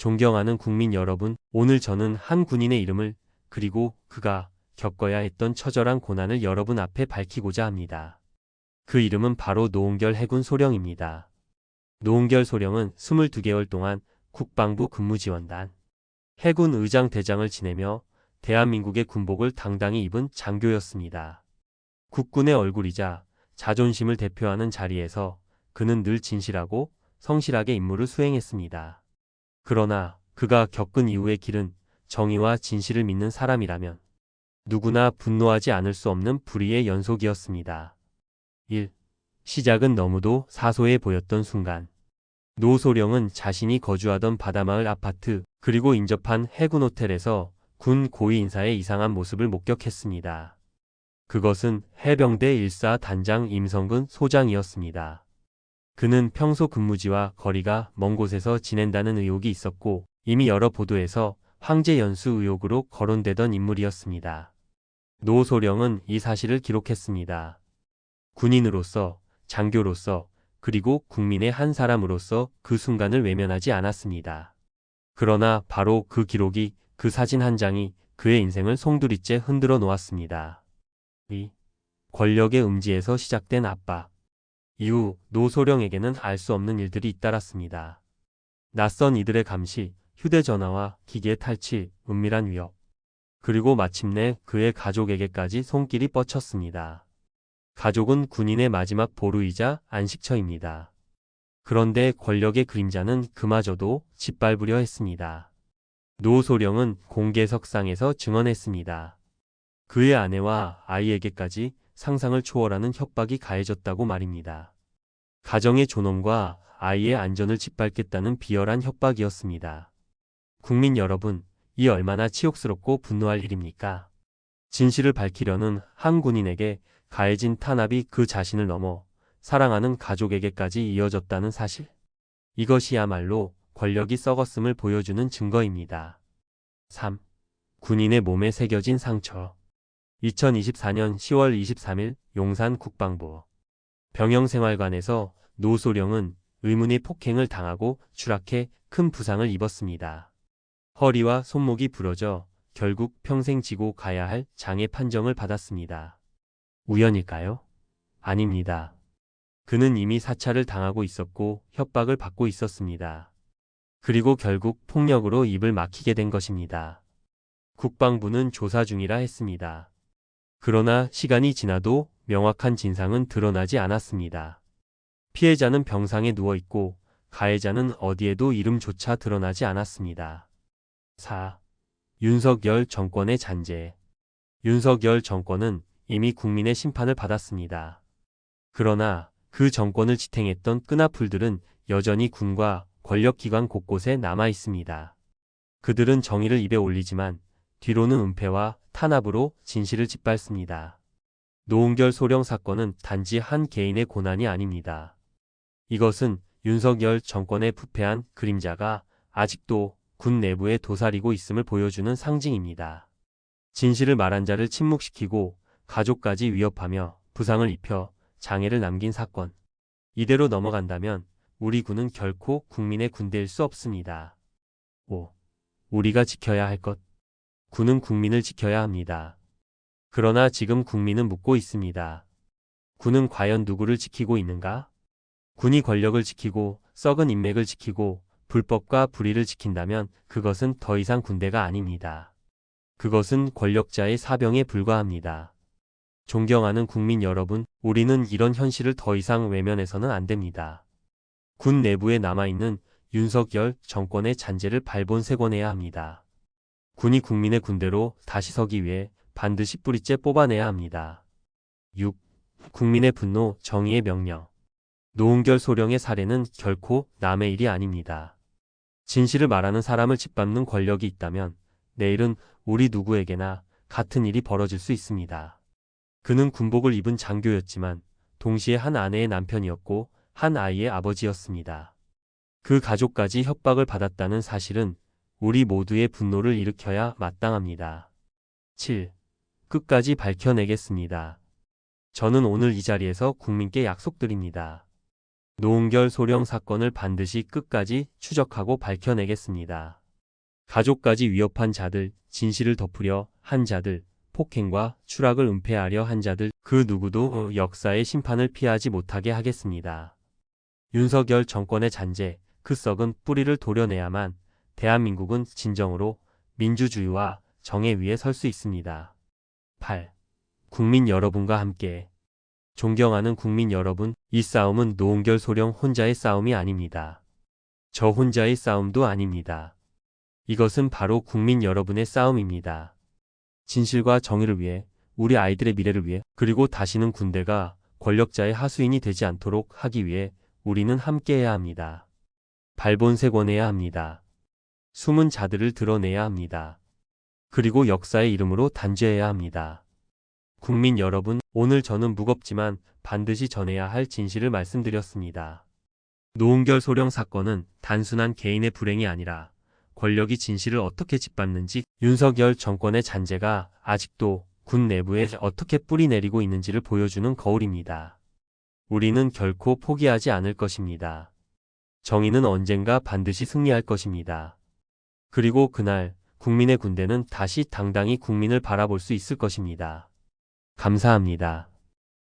존경하는 국민 여러분, 오늘 저는 한 군인의 이름을 그리고 그가 겪어야 했던 처절한 고난을 여러분 앞에 밝히고자 합니다. 그 이름은 바로 노은결 해군 소령입니다. 노은결 소령은 22개월 동안 국방부 근무지원단 해군 의장 대장을 지내며 대한민국의 군복을 당당히 입은 장교였습니다. 국군의 얼굴이자 자존심을 대표하는 자리에서 그는 늘 진실하고 성실하게 임무를 수행했습니다. 그러나 그가 겪은 이후의 길은 정의와 진실을 믿는 사람이라면 누구나 분노하지 않을 수 없는 불의의 연속이었습니다. 1. 시작은 너무도 사소해 보였던 순간. 노 소령은 자신이 거주하던 바다마을 아파트 그리고 인접한 해군 호텔에서 군 고위 인사의 이상한 모습을 목격했습니다. 그것은 해병대 1사 단장 임성근 소장이었습니다. 그는 평소 근무지와 거리가 먼 곳에서 지낸다는 의혹이 있었고 이미 여러 보도에서 황제 연수 의혹으로 거론되던 인물이었습니다. 노 소령은 이 사실을 기록했습니다. 군인으로서, 장교로서, 그리고 국민의 한 사람으로서 그 순간을 외면하지 않았습니다. 그러나 바로 그 기록이, 그 사진 한 장이 그의 인생을 송두리째 흔들어 놓았습니다. 이 권력의 음지에서 시작된 압박. 이후 노 소령에게는 알 수 없는 일들이 잇따랐습니다. 낯선 이들의 감시, 휴대전화와 기계 탈취, 은밀한 위협. 그리고 마침내 그의 가족에게까지 손길이 뻗쳤습니다. 가족은 군인의 마지막 보루이자 안식처입니다. 그런데 권력의 그림자는 그마저도 짓밟으려 했습니다. 노 소령은 공개석상에서 증언했습니다. 그의 아내와 아이에게까지 상상을 초월하는 협박이 가해졌다고 말입니다. 가정의 존엄과 아이의 안전을 짓밟겠다는 비열한 협박이었습니다. 국민 여러분, 이 얼마나 치욕스럽고 분노할 일입니까? 진실을 밝히려는 한 군인에게 가해진 탄압이 그 자신을 넘어 사랑하는 가족에게까지 이어졌다는 사실. 이것이야말로 권력이 썩었음을 보여주는 증거입니다. 3. 군인의 몸에 새겨진 상처. 2024년 10월 23일 용산 국방부 병영생활관에서 노 소령은 의문의 폭행을 당하고 추락해 큰 부상을 입었습니다. 허리와 손목이 부러져 결국 평생 지고 가야 할 장애 판정을 받았습니다. 우연일까요? 아닙니다. 그는 이미 사찰을 당하고 있었고 협박을 받고 있었습니다. 그리고 결국 폭력으로 입을 막히게 된 것입니다. 국방부는 조사 중이라 했습니다. 그러나 시간이 지나도 명확한 진상은 드러나지 않았습니다. 피해자는 병상에 누워있고 가해자는 어디에도 이름조차 드러나지 않았습니다. 4. 윤석열 정권의 잔재. 윤석열 정권은 이미 국민의 심판을 받았습니다. 그러나 그 정권을 지탱했던 끈아풀들은 여전히 군과 권력기관 곳곳에 남아 있습니다. 그들은 정의를 입에 올리지만 뒤로는 은폐와 탄압으로 진실을 짓밟습니다. 노은결 소령 사건은 단지 한 개인의 고난이 아닙니다. 이것은 윤석열 정권의 부패한 그림자가 아직도 군 내부에 도사리고 있음을 보여주는 상징입니다. 진실을 말한 자를 침묵시키고 가족까지 위협하며 부상을 입혀 장애를 남긴 사건. 이대로 넘어간다면 우리 군은 결코 국민의 군대일 수 없습니다. 5. 우리가 지켜야 할 것. 군은 국민을 지켜야 합니다. 그러나 지금 국민은 묻고 있습니다. 군은 과연 누구를 지키고 있는가? 군이 권력을 지키고 썩은 인맥을 지키고 불법과 불의를 지킨다면 그것은 더 이상 군대가 아닙니다. 그것은 권력자의 사병에 불과합니다. 존경하는 국민 여러분, 우리는 이런 현실을 더 이상 외면해서는 안 됩니다. 군 내부에 남아있는 윤석열 정권의 잔재를 발본색원해야 합니다. 군이 국민의 군대로 다시 서기 위해 반드시 뿌리째 뽑아내야 합니다. 6. 국민의 분노, 정의의 명령. 노은결 소령의 사례는 결코 남의 일이 아닙니다. 진실을 말하는 사람을 짓밟는 권력이 있다면 내일은 우리 누구에게나 같은 일이 벌어질 수 있습니다. 그는 군복을 입은 장교였지만 동시에 한 아내의 남편이었고 한 아이의 아버지였습니다. 그 가족까지 협박을 받았다는 사실은 우리 모두의 분노를 일으켜야 마땅합니다. 7. 끝까지 밝혀내겠습니다. 저는 오늘 이 자리에서 국민께 약속드립니다. 노은결 소령 사건을 반드시 끝까지 추적하고 밝혀내겠습니다. 가족까지 위협한 자들, 진실을 덮으려 한 자들, 폭행과 추락을 은폐하려 한 자들, 그 누구도 역사의 심판을 피하지 못하게 하겠습니다. 윤석열 정권의 잔재, 그 썩은 뿌리를 도려내야만 대한민국은 진정으로 민주주의와 정의 위에 설 수 있습니다. 8. 국민 여러분과 함께. 존경하는 국민 여러분, 이 싸움은 노은결 소령 혼자의 싸움이 아닙니다. 저 혼자의 싸움도 아닙니다. 이것은 바로 국민 여러분의 싸움입니다. 진실과 정의를 위해, 우리 아이들의 미래를 위해, 그리고 다시는 군대가 권력자의 하수인이 되지 않도록 하기 위해 우리는 함께해야 합니다. 발본색원해야 합니다. 숨은 자들을 드러내야 합니다. 그리고 역사의 이름으로 단죄해야 합니다. 국민 여러분, 오늘 저는 무겁지만 반드시 전해야 할 진실을 말씀드렸습니다. 노은결 소령 사건은 단순한 개인의 불행이 아니라 권력이 진실을 어떻게 짓밟는지, 윤석열 정권의 잔재가 아직도 군 내부에 어떻게 뿌리내리고 있는지를 보여주는 거울입니다. 우리는 결코 포기하지 않을 것입니다. 정의는 언젠가 반드시 승리할 것입니다. 그리고 그날 국민의 군대는 다시 당당히 국민을 바라볼 수 있을 것입니다. 감사합니다.